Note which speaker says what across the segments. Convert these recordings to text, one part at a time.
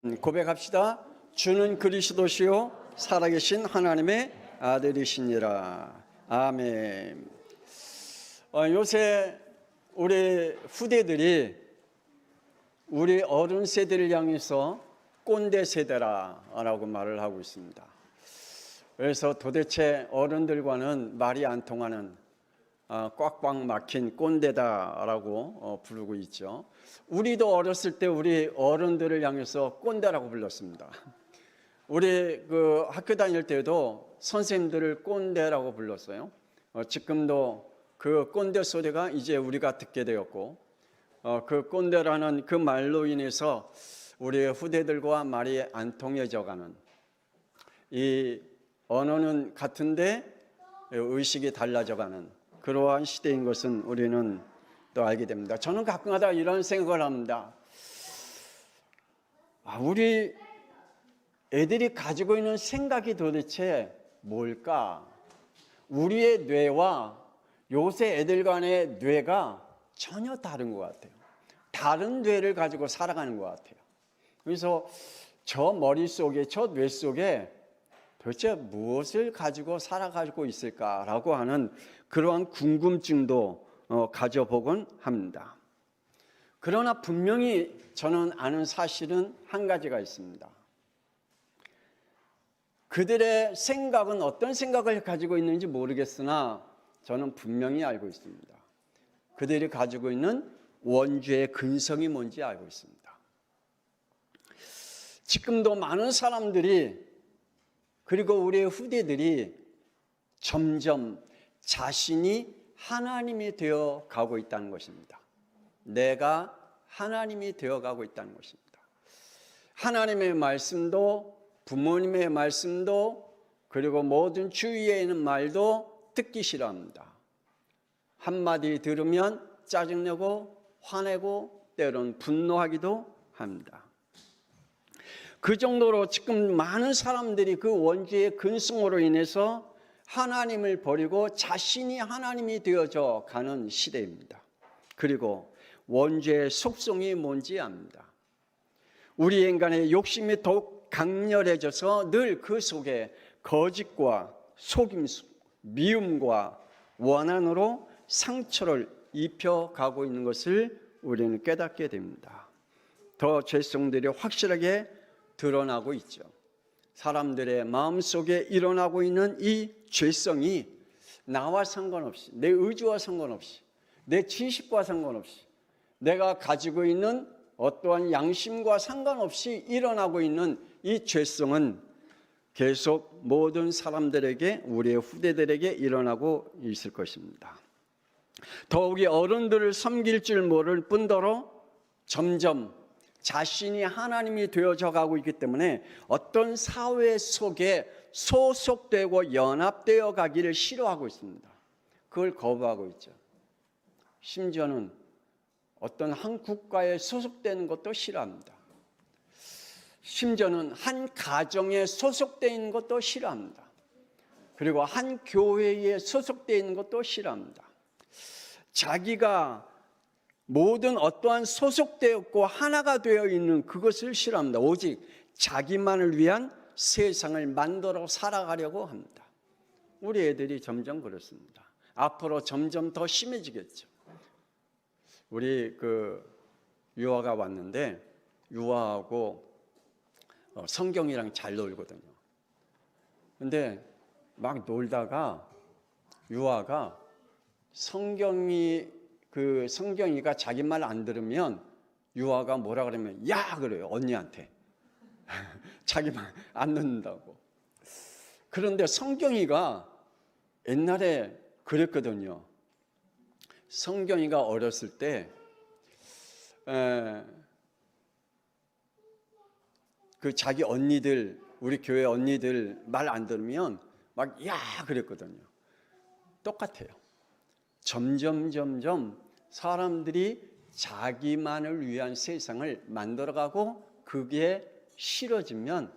Speaker 1: 고백합시다. 주는 그리스도시요 살아계신 하나님의 아들이시니라. 아멘. 요새 우리 후대들이 우리 어른 세대를 향해서 꼰대 세대라고 말을 하고 있습니다. 그래서 도대체 어른들과는 말이 안 통하는 꽉꽉 막힌 꼰대다라고 부르고 있죠. 우리도 어렸을 때 우리 어른들을 향해서 꼰대라고 불렀습니다. 우리 학교 다닐 때도 선생님들을 꼰대라고 불렀어요. 지금도 그 꼰대 소리가 이제 우리가 듣게 되었고, 그 꼰대라는 그 말로 인해서 우리 후대들과 말이 안 통해져 가는, 이 언어는 같은데 의식이 달라져 가는 그러한 시대인 것은 우리는 또 알게 됩니다. 저는 가끔가다 이런 생각을 합니다. 우리 애들이 가지고 있는 생각이 도대체 뭘까? 우리의 뇌와 요새 애들 간의 뇌가 전혀 다른 것 같아요. 다른 뇌를 가지고 살아가는 것 같아요. 그래서 저 머릿속에, 저 뇌 속에 도대체 무엇을 가지고 살아가고 있을까라고 하는 그러한 궁금증도 가져보곤 합니다. 그러나 분명히 저는 아는 사실은 한 가지가 있습니다. 그들의 생각은 어떤 생각을 가지고 있는지 모르겠으나 저는 분명히 알고 있습니다. 그들이 가지고 있는 원죄의 근성이 뭔지 알고 있습니다. 지금도 많은 사람들이, 그리고 우리의 후대들이 점점 자신이 하나님이 되어 가고 있다는 것입니다. 내가 하나님이 되어 가고 있다는 것입니다. 하나님의 말씀도, 부모님의 말씀도, 그리고 모든 주위에 있는 말도 듣기 싫어합니다. 한마디 들으면 짜증내고 화내고 때로는 분노하기도 합니다. 그 정도로 지금 많은 사람들이 그 원죄의 근성으로 인해서 하나님을 버리고 자신이 하나님이 되어져 가는 시대입니다. 그리고 원죄의 속성이 뭔지 압니다. 우리 인간의 욕심이 더욱 강렬해져서 늘 그 속에 거짓과 속임수, 미움과 원한으로 상처를 입혀가고 있는 것을 우리는 깨닫게 됩니다. 더 죄성들이 확실하게 드러나고 있죠. 사람들의 마음속에 일어나고 있는 이 죄성이 나와 상관없이, 내 의지와 상관없이, 내 지식과 상관없이, 내가 가지고 있는 어떠한 양심과 상관없이 일어나고 있는 이 죄성은 계속 모든 사람들에게, 우리의 후대들에게 일어나고 있을 것입니다. 더욱이 어른들을 섬길 줄 모를 뿐더러 점점 자신이 하나님이 되어져 가고 있기 때문에 어떤 사회 속에 소속되고 연합되어 가기를 싫어하고 있습니다. 그걸 거부하고 있죠. 심지어는 어떤 한 국가에 소속되는 것도 싫어합니다. 심지어는 한 가정에 소속되어 있는 것도 싫어합니다. 그리고 한 교회에 소속되어 있는 것도 싫어합니다. 자기가 모든 어떠한 소속되었고 하나가 되어 있는 그것을 싫어합니다. 오직 자기만을 위한 세상을 만들어 살아가려고 합니다. 우리 애들이 점점 그렇습니다. 앞으로 점점 더 심해지겠죠. 우리 유아가 왔는데 유아하고 성경이랑 잘 놀거든요. 근데 막 놀다가 유아가 성경이가 자기 말 안 들으면 유아가 뭐라 그러면 야 그래요, 언니한테. 자기 말 안 듣는다고. 그런데 성경이가 옛날에 그랬거든요. 성경이가 어렸을 때 자기 언니들, 우리 교회 언니들 말 안 들으면 막 야 그랬거든요. 똑같아요. 점점 사람들이 자기만을 위한 세상을 만들어가고 그게 싫어지면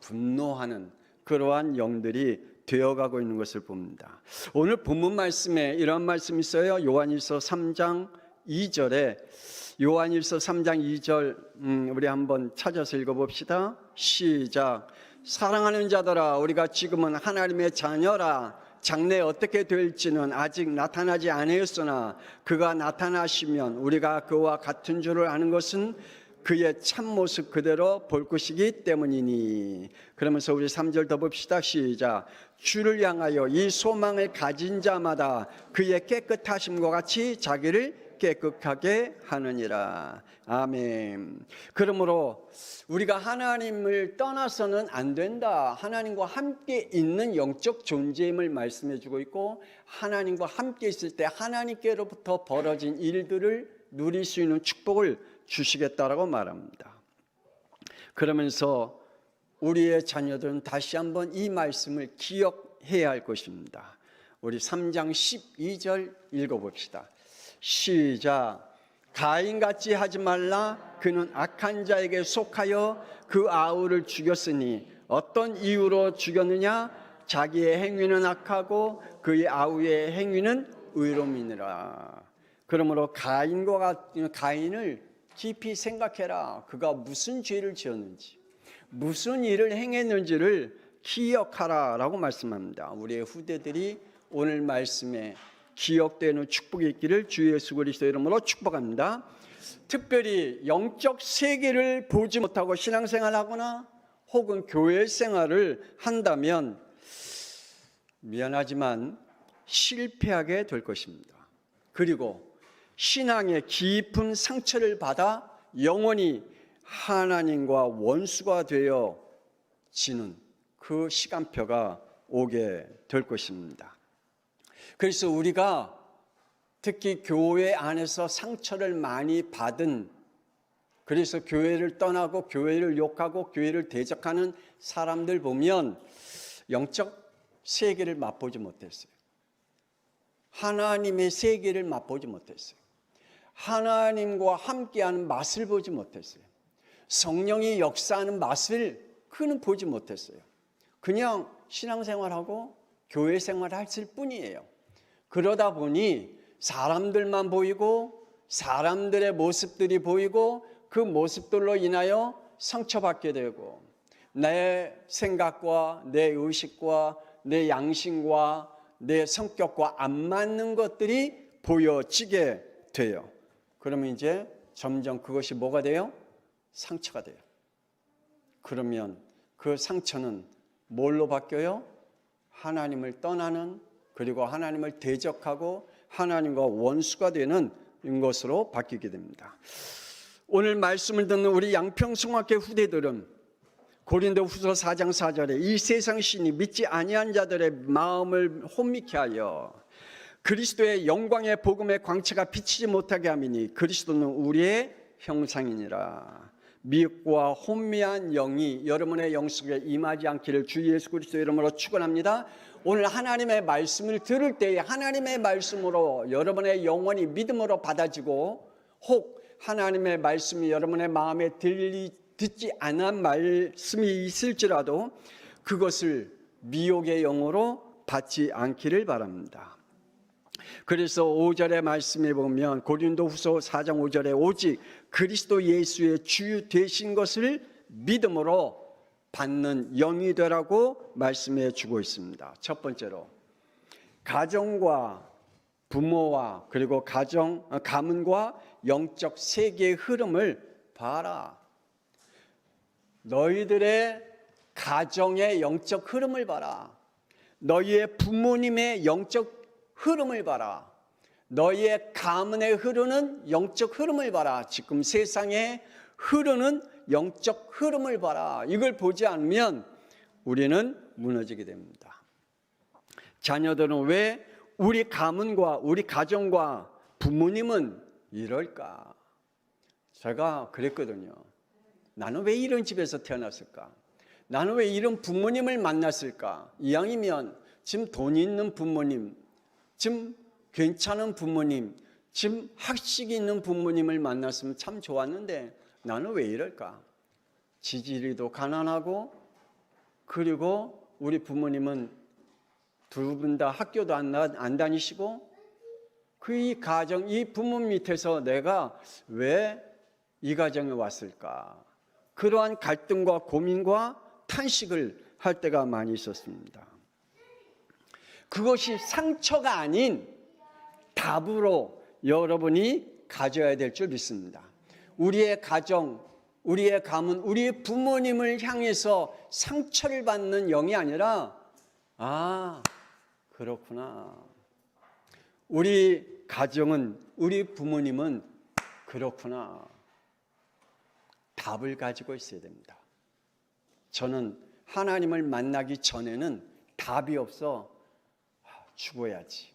Speaker 1: 분노하는 그러한 영들이 되어가고 있는 것을 봅니다. 오늘 본문 말씀에 이런 말씀이 있어요. 요한일서 3장 2절에 요한일서 3장 2절 우리 한번 찾아서 읽어봅시다. 시작. 사랑하는 자들아, 우리가 지금은 하나님의 자녀라. 장래 어떻게 될지는 아직 나타나지 않았으나 그가 나타나시면 우리가 그와 같은 줄을 아는 것은 그의 참모습 그대로 볼 것이기 때문이니. 그러면서 우리 3절 더 봅시다. 시작. 주를 향하여 이 소망을 가진 자마다 그의 깨끗하심과 같이 자기를 깨끗하게 하느니라. 아멘. 그러므로 우리가 하나님을 떠나서는 안 된다. 하나님과 함께 있는 영적 존재임을 말씀해 주고 있고, 하나님과 함께 있을 때 하나님께로부터 벌어진 일들을 누릴 수 있는 축복을 주시겠다라고 말합니다. 그러면서 우리의 자녀들은 다시 한번 이 말씀을 기억해야 할 것입니다. 우리 3장 12절 읽어봅시다. 시작. 가인같이 하지 말라. 그는 악한 자에게 속하여 그 아우를 죽였으니 어떤 이유로 죽였느냐? 자기의 행위는 악하고 그의 아우의 행위는 의로움이니라. 그러므로 가인을 깊이 생각해라. 그가 무슨 죄를 지었는지, 무슨 일을 행했는지를 기억하라 라고 말씀합니다. 우리의 후대들이 오늘 말씀에 기억되는 축복이 있기를 주 예수 그리스도 이름으로 축복합니다. 특별히 영적 세계를 보지 못하고 신앙생활을 하거나 혹은 교회 생활을 한다면 미안하지만 실패하게 될 것입니다. 그리고 신앙의 깊은 상처를 받아 영원히 하나님과 원수가 되어지는 그 시간표가 오게 될 것입니다. 그래서 우리가 특히 교회 안에서 상처를 많이 받은, 그래서 교회를 떠나고 교회를 욕하고 교회를 대적하는 사람들 보면 영적 세계를 맛보지 못했어요. 하나님의 세계를 맛보지 못했어요. 하나님과 함께하는 맛을 보지 못했어요. 성령이 역사하는 맛을 그는 보지 못했어요. 그냥 신앙생활하고 교회 생활을 했을 뿐이에요. 그러다 보니 사람들만 보이고 사람들의 모습들이 보이고 그 모습들로 인하여 상처받게 되고 내 생각과 내 의식과 내 양심과 내 성격과 안 맞는 것들이 보여지게 돼요. 그러면 이제 점점 그것이 뭐가 돼요? 상처가 돼요. 그러면 그 상처는 뭘로 바뀌어요? 하나님을 떠나는, 그리고 하나님을 대적하고 하나님과 원수가 되는 것으로 바뀌게 됩니다. 오늘 말씀을 듣는 우리 양평성학회 후대들은 고린도후서 4장 4절에 이 세상 신이 믿지 아니한 자들의 마음을 혼미케 하여 그리스도의 영광의 복음의 광채가 비치지 못하게 함이니 그리스도는 우리의 형상이니라. 미혹과 혼미한 영이 여러분의 영 속에 임하지 않기를 주 예수 그리스도 이름으로 축원합니다. 오늘 하나님의 말씀을 들을 때에 하나님의 말씀으로 여러분의 영혼이 믿음으로 받아지고, 혹 하나님의 말씀이 여러분의 마음에 듣지 않은 말씀이 있을지라도 그것을 미혹의 영으로 받지 않기를 바랍니다. 그래서 5절의 말씀에 보면 고린도후서 4장 5절에 오직 그리스도 예수의 주 되신 것을 믿음으로 받는 영이 되라고 말씀해 주고 있습니다. 첫 번째로 가정과 부모와 그리고 가문과 영적 세계의 흐름을 봐라. 너희들의 가정의 영적 흐름을 봐라. 너희의 부모님의 영적 흐름을 봐라. 너희의 가문에 흐르는 영적 흐름을 봐라. 지금 세상에 흐르는 영적 흐름을 봐라. 이걸 보지 않으면 우리는 무너지게 됩니다. 자녀들은 왜 우리 가문과 우리 가정과 부모님은 이럴까? 제가 그랬거든요. 나는 왜 이런 집에서 태어났을까? 나는 왜 이런 부모님을 만났을까? 이왕이면 지금 돈 있는 부모님, 지금 괜찮은 부모님, 지금 학식이 있는 부모님을 만났으면 참 좋았는데 나는 왜 이럴까? 지지리도 가난하고, 그리고 우리 부모님은 두 분 다 학교도 안 다니시고, 그 이 가정, 이 부모 밑에서 내가 왜 이 가정에 왔을까? 그러한 갈등과 고민과 탄식을 할 때가 많이 있었습니다. 그것이 상처가 아닌 답으로 여러분이 가져야 될 줄 믿습니다. 우리의 가정, 우리의 가문, 우리의 부모님을 향해서 상처를 받는 영이 아니라 아, 그렇구나. 우리 가정은, 우리 부모님은 그렇구나. 답을 가지고 있어야 됩니다. 저는 하나님을 만나기 전에는 답이 없어 죽어야지.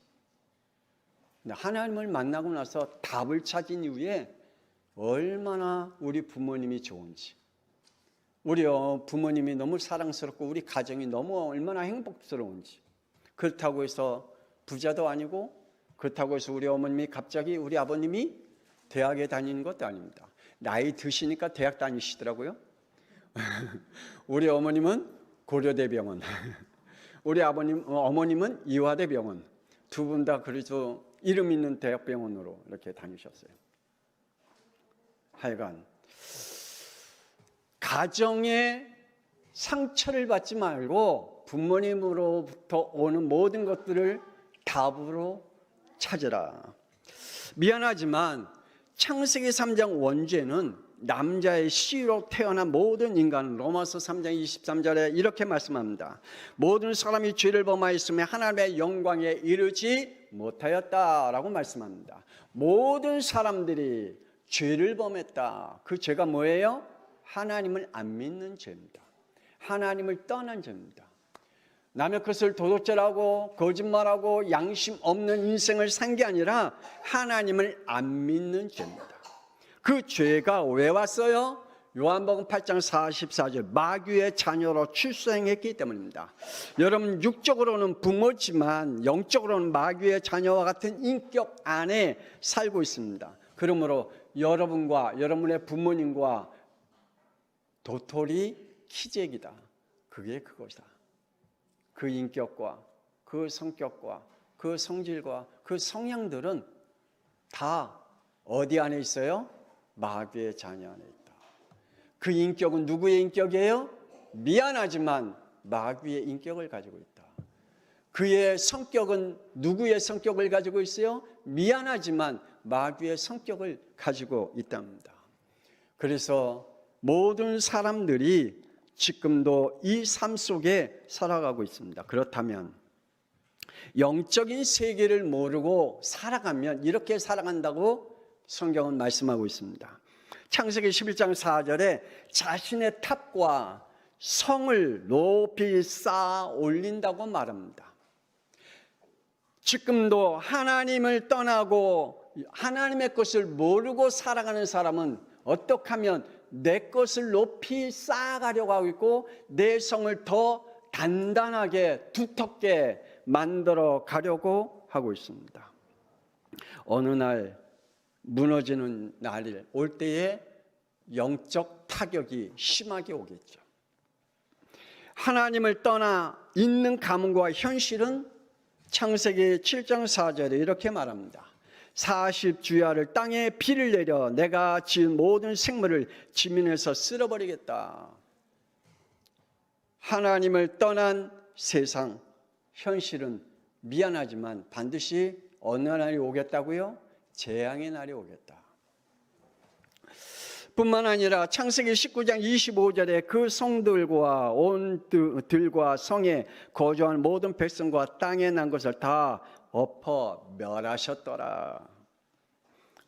Speaker 1: 근데 하나님을 만나고 나서 답을 찾은 이후에 얼마나 우리 부모님이 좋은지, 우리 부모님이 너무 사랑스럽고 우리 가정이 너무 얼마나 행복스러운지. 그렇다고 해서 부자도 아니고, 그렇다고 해서 우리 어머님이 갑자기 우리 아버님이 대학에 다니는 것도 아닙니다. 나이 드시니까 대학 다니시더라고요. 우리 어머님은 고려대병원, 우리 어머님은 이화대병원, 두 분 다 그래서 이름 있는 대학병원으로 이렇게 다니셨어요. 하여간 가정에 상처를 받지 말고 부모님으로부터 오는 모든 것들을 답으로 찾으라. 미안하지만 창세기 3장 원죄는 남자의 씨로 태어난 모든 인간은 로마서 3장 23절에 이렇게 말씀합니다. 모든 사람이 죄를 범하였으며 하나님의 영광에 이르지 못하였다라고 말씀합니다. 모든 사람들이 죄를 범했다. 그 죄가 뭐예요? 하나님을 안 믿는 죄입니다. 하나님을 떠난 죄입니다. 남의 것을 도둑질하고 거짓말하고 양심 없는 인생을 산 게 아니라 하나님을 안 믿는 죄입니다. 그 죄가 왜 왔어요? 요한복음 8장 44절 마귀의 자녀로 출생했기 때문입니다. 여러분 육적으로는 부모지만 영적으로는 마귀의 자녀와 같은 인격 안에 살고 있습니다. 그러므로 여러분과 여러분의 부모님과 도토리 키재기다. 그게 그것이다. 그 인격과 그 성격과 그 성질과 그 성향들은 다 어디 안에 있어요? 마귀의 자녀 안에 있다. 그 인격은 누구의 인격이에요? 미안하지만 마귀의 인격을 가지고 있다. 그의 성격은 누구의 성격을 가지고 있어요? 미안하지만 마귀의 성격을 가지고 있답니다. 그래서 모든 사람들이 지금도 이 삶 속에 살아가고 있습니다. 그렇다면 영적인 세계를 모르고 살아가면 이렇게 살아간다고 성경은 말씀하고 있습니다. 창세기 11장 4절에 자신의 탑과 성을 높이 쌓아 올린다고 말합니다. 지금도 하나님을 떠나고 하나님의 것을 모르고 살아가는 사람은 어떻게 하면 내 것을 높이 쌓아가려고 하고 있고 내 성을 더 단단하게 두텁게 만들어 가려고 하고 있습니다. 어느 날 무너지는 날이 올 때에 영적 타격이 심하게 오겠죠. 하나님을 떠나 있는 가문과 현실은 창세기 7장 4절에 이렇게 말합니다. 40주야를 땅에 비를 내려 내가 지은 모든 생물을 지면에서 쓸어버리겠다. 하나님을 떠난 세상, 현실은 미안하지만 반드시 어느 날이 오겠다고요? 재앙의 날이 오겠다. 뿐만 아니라 창세기 19장 25절에 그 성들과 온 들과 성에 거주한 모든 백성과 땅에 난 것을 다 엎어 멸하셨더라.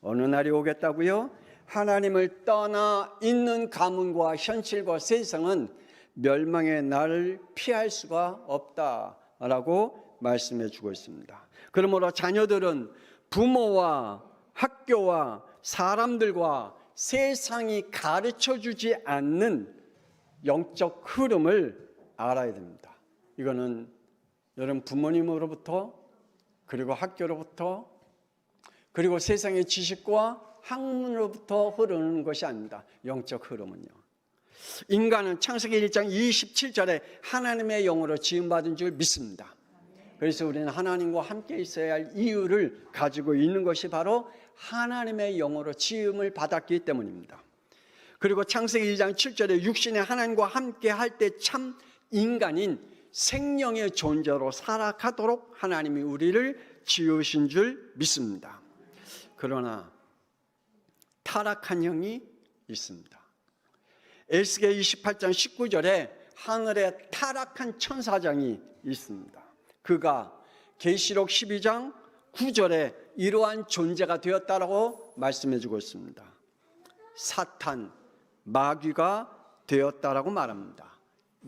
Speaker 1: 어느 날이 오겠다고요? 하나님을 떠나 있는 가문과 현실과 세상은 멸망의 날을 피할 수가 없다라고 말씀해 주고 있습니다. 그러므로 자녀들은 부모와 학교와 사람들과 세상이 가르쳐 주지 않는 영적 흐름을 알아야 됩니다. 이거는 여러분 부모님으로부터 그리고 학교로부터 그리고 세상의 지식과 학문으로부터 흐르는 것이 아닙니다. 영적 흐름은요. 인간은 창세기 1장 27절에 하나님의 영으로 지음받은 줄 믿습니다. 그래서 우리는 하나님과 함께 있어야 할 이유를 가지고 있는 것이 바로 하나님의 영으로 지음을 받았기 때문입니다. 그리고 창세기 2장 7절에 육신에 하나님과 함께 할 때 참 인간인 생명의 존재로 살아가도록 하나님이 우리를 지으신 줄 믿습니다. 그러나 타락한 영이 있습니다. 에스겔 28장 19절에 하늘에 타락한 천사장이 있습니다. 그가 계시록 12장 9절에 이러한 존재가 되었다라고 말씀해 주고 있습니다. 사탄, 마귀가 되었다라고 말합니다.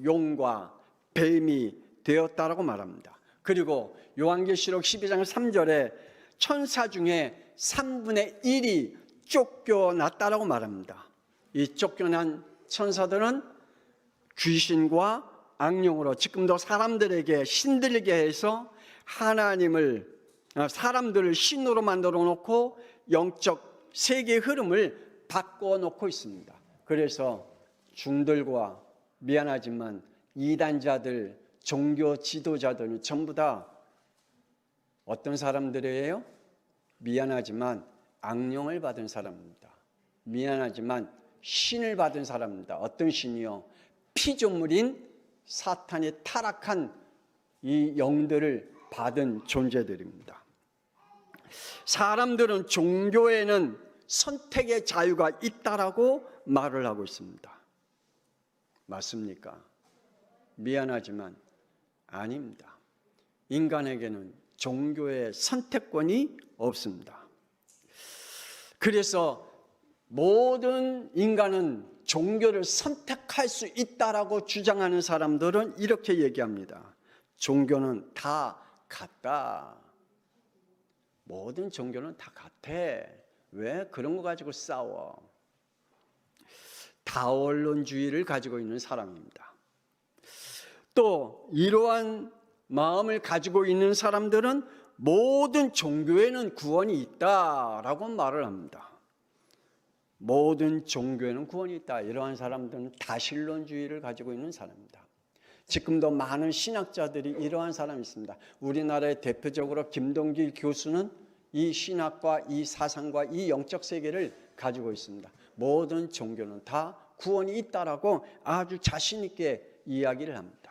Speaker 1: 용과 뱀이 되었다라고 말합니다. 그리고 요한계시록 12장 3절에 천사 중에 3분의 1이 쫓겨났다라고 말합니다. 이 쫓겨난 천사들은 귀신과 악령으로 지금도 사람들에게 신들게 해서 사람들을 신으로 만들어 놓고 영적 세계의 흐름을 바꿔 놓고 있습니다. 그래서 중들과 미안하지만 이단자들, 종교 지도자들은 전부 다 어떤 사람들이에요? 미안하지만 악령을 받은 사람입니다. 미안하지만 신을 받은 사람입니다. 어떤 신이요? 피조물인 사탄이 타락한 이 영들을 받은 존재들입니다. 사람들은 종교에는 선택의 자유가 있다라고 말을 하고 있습니다. 맞습니까? 미안하지만 아닙니다. 인간에게는 종교의 선택권이 없습니다. 그래서 모든 인간은 종교를 선택할 수 있다라고 주장하는 사람들은 이렇게 얘기합니다. 종교는 다 같다. 모든 종교는 다 같아. 왜 그런 거 가지고 싸워? 다원론주의를 가지고 있는 사람입니다. 또 이러한 마음을 가지고 있는 사람들은 모든 종교에는 구원이 있다라고 말을 합니다. 모든 종교에는 구원이 있다. 이러한 사람들은 다신론주의를 가지고 있는 사람입니다. 지금도 많은 신학자들이 이러한 사람이 있습니다. 우리나라의 대표적으로 김동길 교수는 이 신학과 이 사상과 이 영적 세계를 가지고 있습니다. 모든 종교는 다 구원이 있다라고 아주 자신 있게 이야기를 합니다.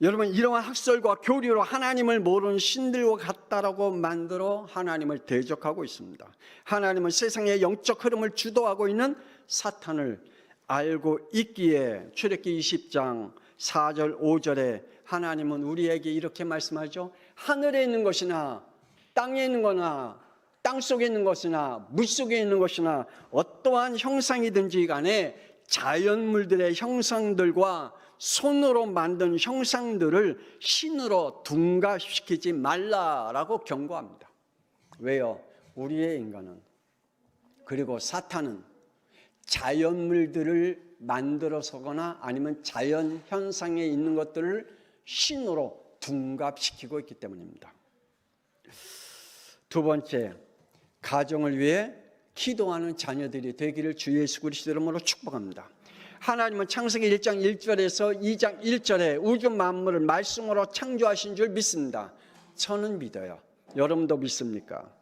Speaker 1: 여러분, 이러한 학설과 교리로 하나님을 모르는 신들과 같다라고 만들어 하나님을 대적하고 있습니다. 하나님은 세상의 영적 흐름을 주도하고 있는 사탄을 알고 있기에 출애굽기 20장 4절 5절에 하나님은 우리에게 이렇게 말씀하죠. 하늘에 있는 것이나 땅에 있는 거나 땅속에 있는 것이나 물속에 있는 것이나 어떠한 형상이든지 간에 자연물들의 형상들과 손으로 만든 형상들을 신으로 둔갑시키지 말라라고 경고합니다. 왜요? 우리의 인간은, 그리고 사탄은 자연물들을 만들어서거나 아니면 자연 현상에 있는 것들을 신으로 둔갑시키고 있기 때문입니다. 두 번째, 가정을 위해 기도하는 자녀들이 되기를 주 예수 그리스도 이름으로 축복합니다. 하나님은 창세기 1장 1절에서 2장 1절에 우주 만물을 말씀으로 창조하신 줄 믿습니다. 저는 믿어요. 여러분도 믿습니까?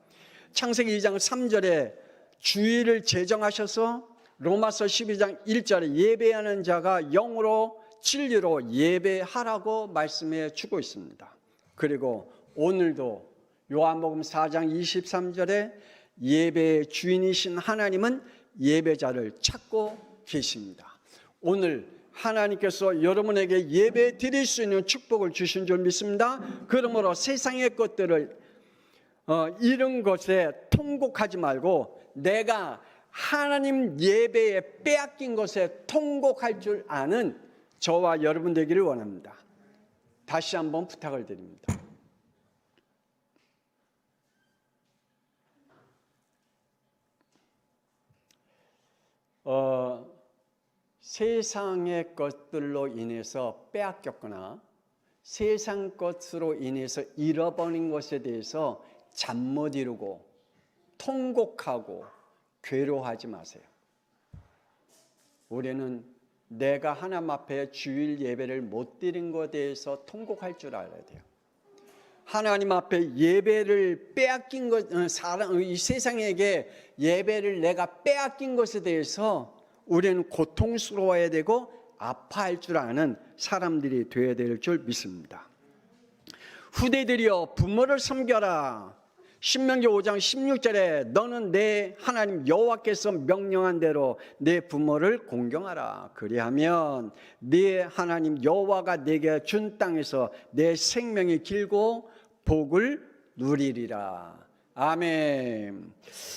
Speaker 1: 창세기 2장 3절에 주일을 제정하셔서 로마서 12장 1절에 예배하는 자가 영으로 진리로 예배하라고 말씀해 주고 있습니다. 그리고 오늘도 요한복음 4장 23절에 예배의 주인이신 하나님은 예배자를 찾고 계십니다. 오늘 하나님께서 여러분에게 예배 드릴 수 있는 축복을 주신 줄 믿습니다. 그러므로 세상의 것들을 이런 것에 통곡하지 말고 내가 하나님 예배에 빼앗긴 것에 통곡할 줄 아는 저와 여러분 되기를 원합니다. 다시 한번 부탁을 드립니다. 세상의 것들로 인해서 빼앗겼거나 세상 것으로 인해서 잃어버린 것에 대해서 잠 못 이루고 통곡하고 괴로워하지 마세요. 우리는 내가 하나님 앞에 주일 예배를 못 드린 것에 대해서 통곡할 줄 알아야 돼요. 하나님 앞에 예배를 빼앗긴 것, 이 세상에게 예배를 내가 빼앗긴 것에 대해서 우리는 고통스러워야 되고 아파할 줄 아는 사람들이 되어야 될 줄 믿습니다. 후대들이여 부모를 섬겨라. 신명기 5장 16절에 너는 내 하나님 여호와께서 명령한 대로 내 부모를 공경하라. 그리하면 네 하나님 여호와가 내게 준 땅에서 내 생명이 길고 복을 누리리라. 아멘.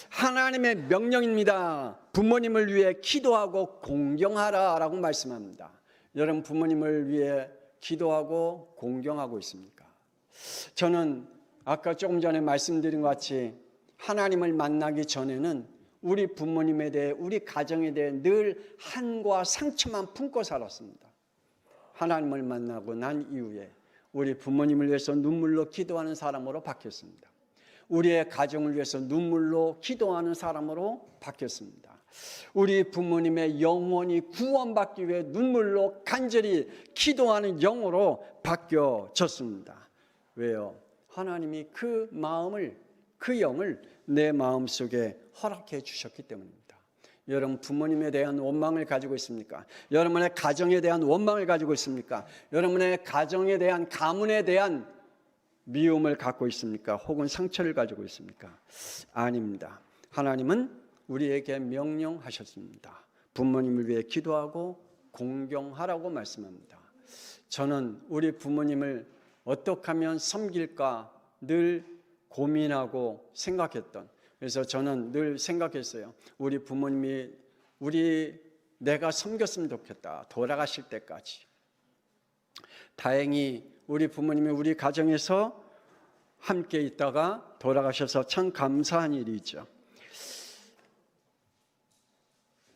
Speaker 1: 하나님의 명령입니다. 부모님을 위해 기도하고 공경하라라고 말씀합니다. 여러분 부모님을 위해 기도하고 공경하고 있습니까? 저는 아까 조금 전에 말씀드린 것 같이 하나님을 만나기 전에는 우리 부모님에 대해 우리 가정에 대해 늘 한과 상처만 품고 살았습니다. 하나님을 만나고 난 이후에 우리 부모님을 위해서 눈물로 기도하는 사람으로 바뀌었습니다. 우리의 가정을 위해서 눈물로 기도하는 사람으로 바뀌었습니다. 우리 부모님의 영혼이 구원받기 위해 눈물로 간절히 기도하는 영으로 바뀌어졌습니다. 왜요? 하나님이 그 마음을, 그 영을 내 마음속에 허락해 주셨기 때문입니다. 여러분 부모님에 대한 원망을 가지고 있습니까? 여러분의 가정에 대한 원망을 가지고 있습니까? 여러분의 가정에 대한 가문에 대한 미움을 갖고 있습니까? 혹은 상처를 가지고 있습니까? 아닙니다. 하나님은 우리에게 명령하셨습니다. 부모님을 위해 기도하고 공경하라고 말씀합니다. 저는 우리 부모님을 어떻게 하면 섬길까 늘 고민하고 생각했던, 그래서 저는 늘 생각했어요. 우리 부모님이 내가 섬겼으면 좋겠다. 돌아가실 때까지. 다행히 우리 부모님이 우리 가정에서 함께 있다가 돌아가셔서 참 감사한 일이죠.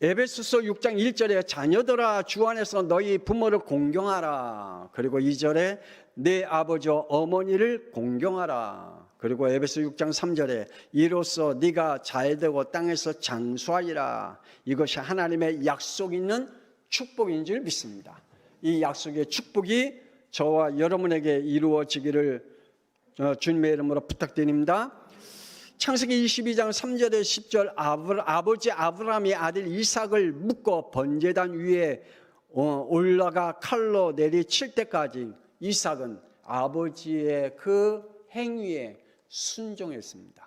Speaker 1: 에베소서 6장 1절에 자녀들아 주 안에서 너희 부모를 공경하라. 그리고 2절에 내 아버지와 어머니를 공경하라. 그리고 에베소 6장 3절에 이로써 네가 잘되고 땅에서 장수하리라. 이것이 하나님의 약속 있는 축복인 줄 믿습니다. 이 약속의 축복이 저와 여러분에게 이루어지기를 주님의 이름으로 부탁드립니다. 창세기 22장 3절에 10절 아버지 아브라함이 아들 이삭을 묶어 번제단 위에 올라가 칼로 내리칠 때까지 이삭은 아버지의 그 행위에 순종했습니다.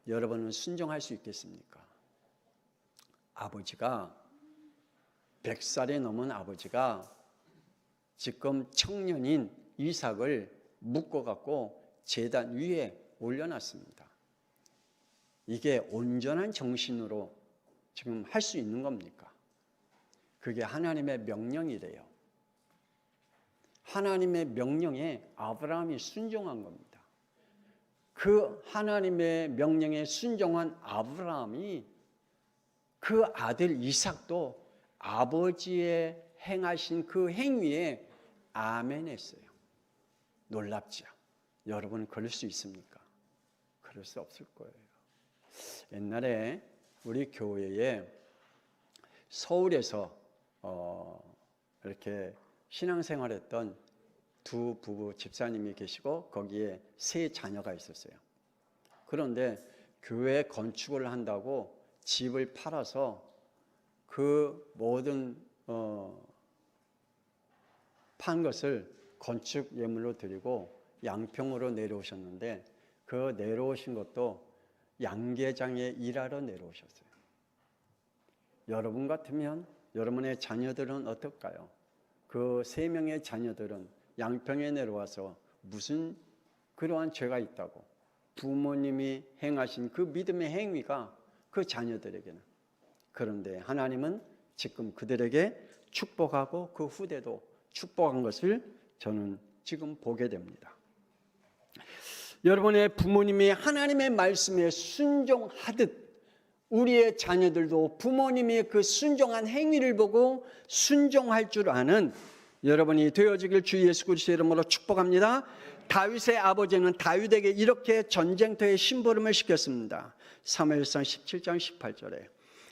Speaker 1: 여러분은 순종할 수 있겠습니까? 아버지가 100살이 넘은 아버지가 지금 청년인 이삭을 묶어갖고 제단 위에 올려놨습니다. 이게 온전한 정신으로 지금 할 수 있는 겁니까? 그게 하나님의 명령이래요. 하나님의 명령에 아브라함이 순종한 겁니다. 그 하나님의 명령에 순종한 아브라함이 그 아들 이삭도 아버지의 행하신 그 행위에 아멘했어요. 놀랍죠? 여러분 그럴 수 있습니까? 그럴 수 없을 거예요. 옛날에 우리 교회에 서울에서 이렇게 신앙생활했던 두 부부 집사님이 계시고 거기에 세 자녀가 있었어요. 그런데 교회 건축을 한다고 집을 팔아서 그 모든 판 것을 건축 예물로 드리고 양평으로 내려오셨는데 그 내려오신 것도 양계장에 일하러 내려오셨어요. 여러분 같으면 여러분의 자녀들은 어떨까요? 그 세 명의 자녀들은 양평에 내려와서 무슨 그러한 죄가 있다고 부모님이 행하신 그 믿음의 행위가 그 자녀들에게는, 그런데 하나님은 지금 그들에게 축복하고 그 후대도 축복한 것을 저는 지금 보게 됩니다. 여러분의 부모님이 하나님의 말씀에 순종하듯 우리의 자녀들도 부모님이 그 순종한 행위를 보고 순종할 줄 아는 여러분이 되어지길 주 예수 그리스도의 이름으로 축복합니다. 다윗의 아버지는 다윗에게 이렇게 전쟁터에 심부름을 시켰습니다. 사무엘상 17장 18절에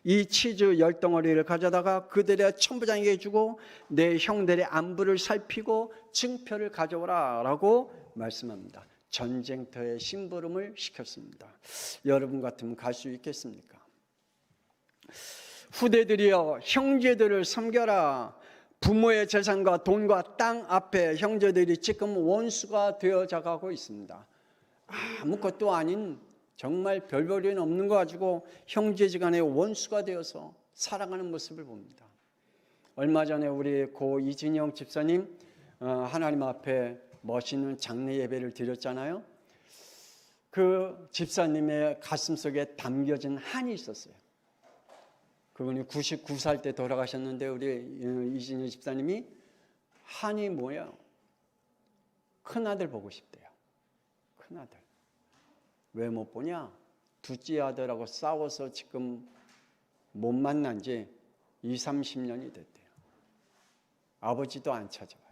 Speaker 1: 이 치즈 10덩어리를 가져다가 그들의 천부장에게 주고 내 형들의 안부를 살피고 증표를 가져오라 라고 말씀합니다. 전쟁터에 심부름을 시켰습니다. 여러분 같으면 갈 수 있겠습니까? 후대들이여 형제들을 섬겨라. 부모의 재산과 돈과 땅 앞에 형제들이 지금 원수가 되어져 가고 있습니다. 아무것도 아닌 정말 별볼일 없는 거 가지고 형제지간의 원수가 되어서 살아가는 모습을 봅니다. 얼마 전에 우리 고 이진영 집사님 하나님 앞에 멋있는 장례 예배를 드렸잖아요. 그 집사님의 가슴속에 담겨진 한이 있었어요. 그분이 99살 때 돌아가셨는데 우리 이진영 집사님이 한이 뭐예요? 큰아들 보고 싶대요. 큰아들. 왜 못 보냐? 둘째 아들하고 싸워서 지금 못 만난 지 20-30년이 됐대요. 아버지도 안 찾아와요.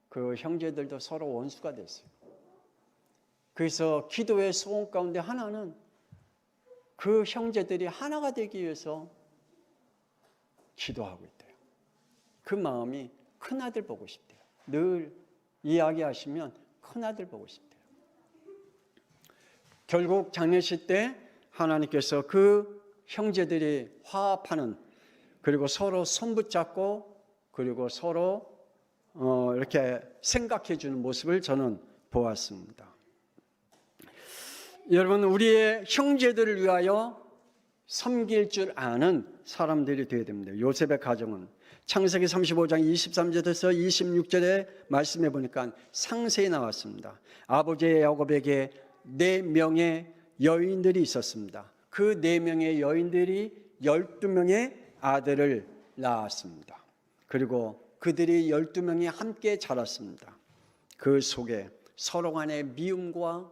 Speaker 1: 그 형제들도 서로 원수가 됐어요. 그래서 기도의 소원 가운데 하나는 그 형제들이 하나가 되기 위해서 기도하고 있대요. 그 마음이 큰아들 보고 싶대요. 늘 이야기하시면 큰아들 보고 싶대요. 결국 장례식 때 하나님께서 그 형제들이 화합하는, 그리고 서로 손붙잡고 그리고 서로 이렇게 생각해 주는 모습을 저는 보았습니다. 여러분, 우리의 형제들을 위하여 섬길 줄 아는 사람들이 되어야 됩니다. 요셉의 가정은 창세기 35장 23절에서 26절에 말씀해 보니까 상세히 나왔습니다. 아버지 야곱에게 4명의 여인들이 있었습니다. 그 4명의 여인들이 12명의 아들을 낳았습니다. 그리고 그들이 12명이 함께 자랐습니다. 그 속에 서로 간의 미움과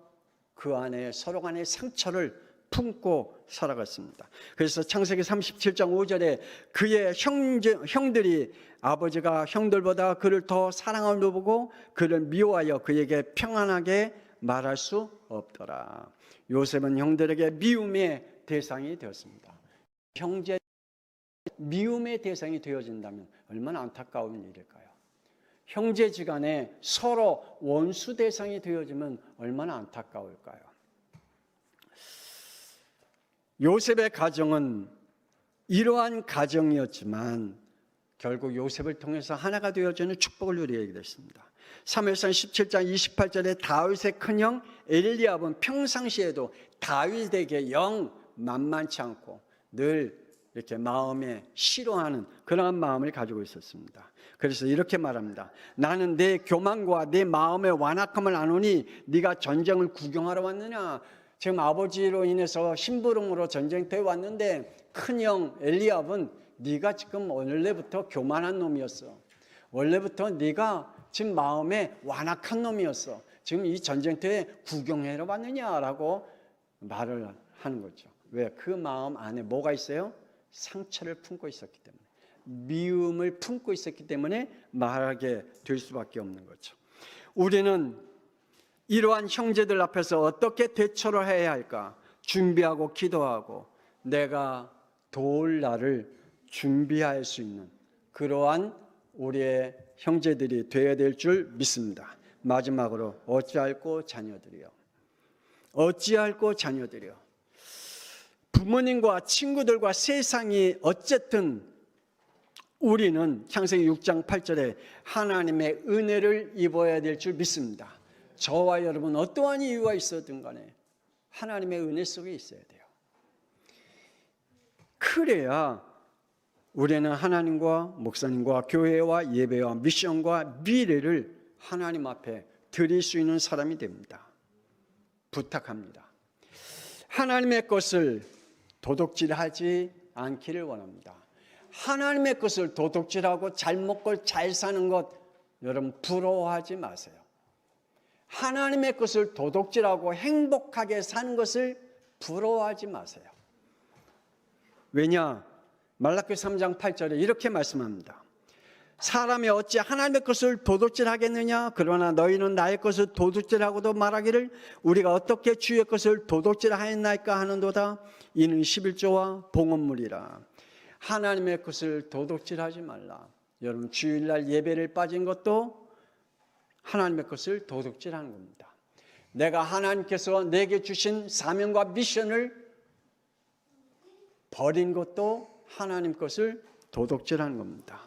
Speaker 1: 그 안에 서로 간의 상처를 품고 살아갔습니다. 그래서 창세기 37장 5절에 그의 형들이 아버지가 형들보다 그를 더 사랑함을 보고 그를 미워하여 그에게 평안하게 말할 수 없더라. 요셉은 형들에게 미움의 대상이 되었습니다. 형제 미움의 대상이 되어진다면 얼마나 안타까운 일일까요? 형제지간에 서로 원수 대상이 되어지면 얼마나 안타까울까요? 요셉의 가정은 이러한 가정이었지만 결국 요셉을 통해서 하나가 되어지는 축복을 누리게 됐습니다. 사무엘상 17장 28절에 다윗의 큰형 엘리압은 평상시에도 다윗에게 영 만만치 않고 늘 이렇게 마음에 싫어하는 그러한 마음을 가지고 있었습니다. 그래서 이렇게 말합니다. 나는 내 교만과 내 마음의 완악함을 아노니 네가 전쟁을 구경하러 왔느냐. 지금 아버지로 인해서 심부름으로 전쟁터에 왔는데 큰형 엘리압은 네가 지금 원래부터 교만한 놈이었어. 원래부터 네가 지금 마음에 완악한 놈이었어. 지금 이 전쟁터에 구경하러 왔느냐라고 말을 하는 거죠. 왜? 그 마음 안에 뭐가 있어요? 상처를 품고 있었기 때문에, 미움을 품고 있었기 때문에 말하게 될 수밖에 없는 거죠. 우리는 이러한 형제들 앞에서 어떻게 대처를 해야 할까? 준비하고 기도하고 내가 도울 날을 준비할 수 있는 그러한 우리의 형제들이 되어야 될 줄 믿습니다. 마지막으로 어찌할꼬 자녀들이여. 어찌할꼬 자녀들이여. 부모님과 친구들과 세상이 어쨌든 우리는 창세기 6장 8절에 하나님의 은혜를 입어야 될 줄 믿습니다. 저와 여러분 어떠한 이유가 있었든 간에 하나님의 은혜 속에 있어야 돼요. 그래야 우리는 하나님과 목사님과 교회와 예배와 미션과 미래를 하나님 앞에 드릴 수 있는 사람이 됩니다. 부탁합니다. 하나님의 것을 도둑질하지 않기를 원합니다. 하나님의 것을 도둑질하고 잘 먹고 잘 사는 것 여러분 부러워하지 마세요. 하나님의 것을 도둑질하고 행복하게 사는 것을 부러워하지 마세요. 왜냐? 말라기 3장 8절에 이렇게 말씀합니다. 사람이 어찌 하나님의 것을 도둑질하겠느냐? 그러나 너희는 나의 것을 도둑질하고도 말하기를 우리가 어떻게 주의 것을 도둑질하였나이까 하는도다. 이는 11조와 봉헌물이라. 하나님의 것을 도둑질하지 말라. 여러분, 주일날 예배를 빠진 것도 하나님의 것을 도둑질하는 겁니다. 내가 하나님께서 내게 주신 사명과 미션을 버린 것도 하나님 것을 도둑질하는 겁니다.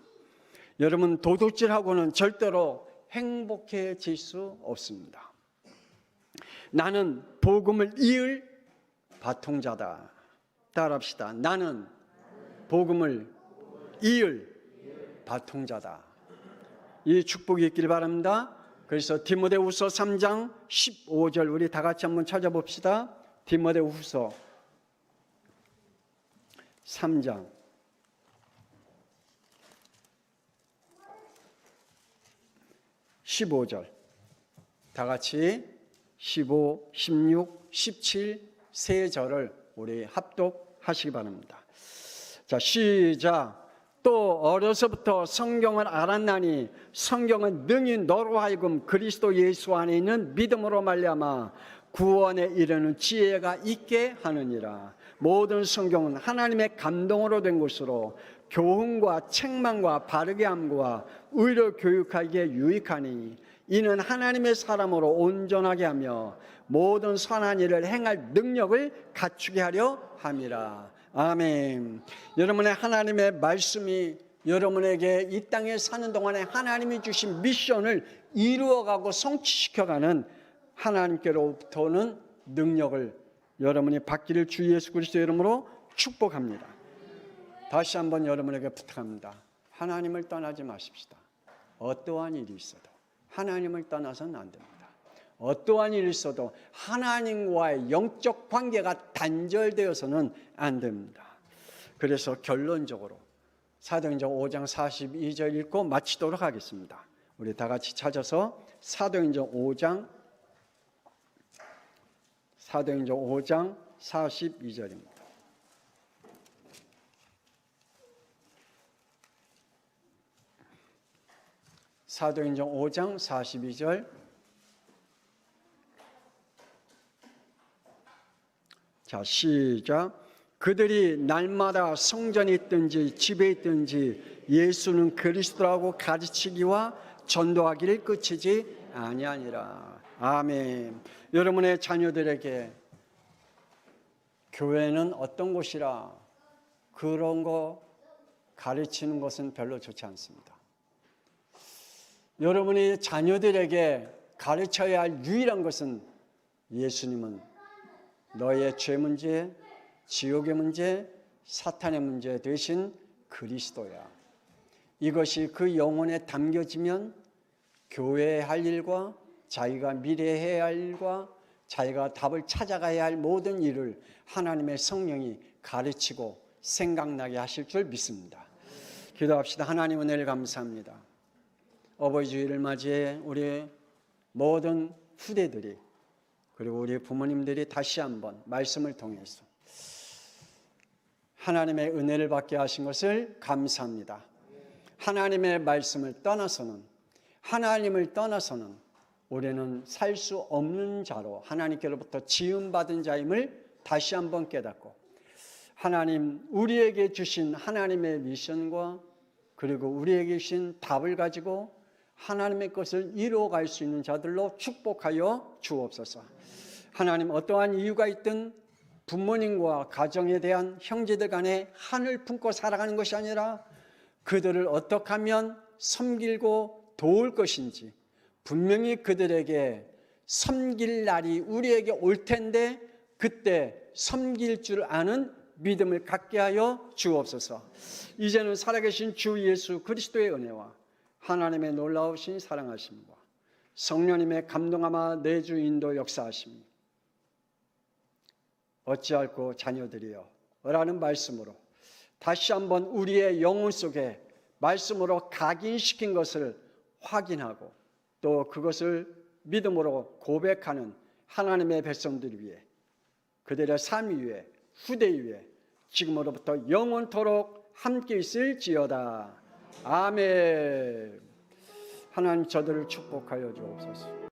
Speaker 1: 여러분, 도둑질하고는 절대로 행복해질 수 없습니다. 나는 복음을 이을 바통자다. 따라합시다. 나는 복음을 이을 바통자다. 이 축복이 있길 바랍니다. 그래서 디모데후서 3장 15절 우리 다 같이 한번 찾아봅시다. 디모데후서 3장 15절 다 같이 15, 16, 17 세 절을 우리 합독하시기 바랍니다. 자, 시작. 또 어려서부터 성경을 알았나니 성경은 능히 너로 하여금 그리스도 예수 안에 있는 믿음으로 말미암아 구원에 이르는 지혜가 있게 하느니라. 모든 성경은 하나님의 감동으로 된 것으로 교훈과 책망과 바르게 함과 의로 교육하기에 유익하니 이는 하나님의 사람으로 온전하게 하며 모든 선한 일을 행할 능력을 갖추게 하려 함이라. 아멘. 여러분의 하나님의 말씀이 여러분에게 이 땅에 사는 동안에 하나님이 주신 미션을 이루어가고 성취시켜가는 하나님께로부터는 능력을 여러분이 받기를 주 예수 그리스도의 이름으로 축복합니다. 다시 한번 여러분에게 부탁합니다. 하나님을 떠나지 마십시다. 어떠한 일이 있어도 하나님을 떠나서는 안 됩니다. 어떠한 일이 있어도 하나님과의 영적 관계가 단절되어서는 안 됩니다. 그래서 결론적으로 사도행전 5장 42절 읽고 마치도록 하겠습니다. 우리 다 같이 찾아서 사도행전 5장 42절입니다. 사도행전 5장 42절. 자, 시작. 그들이 날마다 성전에 있든지 집에 있든지 예수는 그리스도라고 가르치기와 전도하기를 그치지 아니하니라. 아멘. 여러분의 자녀들에게 교회는 어떤 곳이라 그런 거 가르치는 것은 별로 좋지 않습니다. 여러분의 자녀들에게 가르쳐야 할 유일한 것은 예수님은 너의 죄 문제, 지옥의 문제, 사탄의 문제 대신 그리스도야. 이것이 그 영혼에 담겨지면 교회에 할 일과 자기가 미래에 해야 할 일과 자기가 답을 찾아가야 할 모든 일을 하나님의 성령이 가르치고 생각나게 하실 줄 믿습니다. 기도합시다. 하나님 은혜를 감사합니다. 어버이 주일을 맞이해 우리 모든 후대들이 그리고 우리 부모님들이 다시 한번 말씀을 통해서 하나님의 은혜를 받게 하신 것을 감사합니다. 하나님의 말씀을 떠나서는 하나님을 떠나서는 우리는 살 수 없는 자로 하나님께로부터 지음받은 자임을 다시 한번 깨닫고 하나님 우리에게 주신 하나님의 미션과 그리고 우리에게 주신 답을 가지고 하나님의 것을 이루어갈 수 있는 자들로 축복하여 주옵소서. 하나님 어떠한 이유가 있든 부모님과 가정에 대한 형제들 간에 한을 품고 살아가는 것이 아니라 그들을 어떻게 하면 섬기고 도울 것인지 분명히 그들에게 섬길 날이 우리에게 올 텐데 그때 섬길 줄 아는 믿음을 갖게 하여 주옵소서. 이제는 살아계신 주 예수 그리스도의 은혜와 하나님의 놀라우신 사랑하심과 성령님의 감동하마 내주 인도 역사하심 어찌할꼬 자녀들이여 라는 말씀으로 다시 한번 우리의 영혼 속에 말씀으로 각인시킨 것을 확인하고 또 그것을 믿음으로 고백하는 하나님의 백성들 위해 그들의 삶 위에 후대 위에 지금으로부터 영원토록 함께 있을지어다. 아멘. 하나님 저들을 축복하여 주옵소서.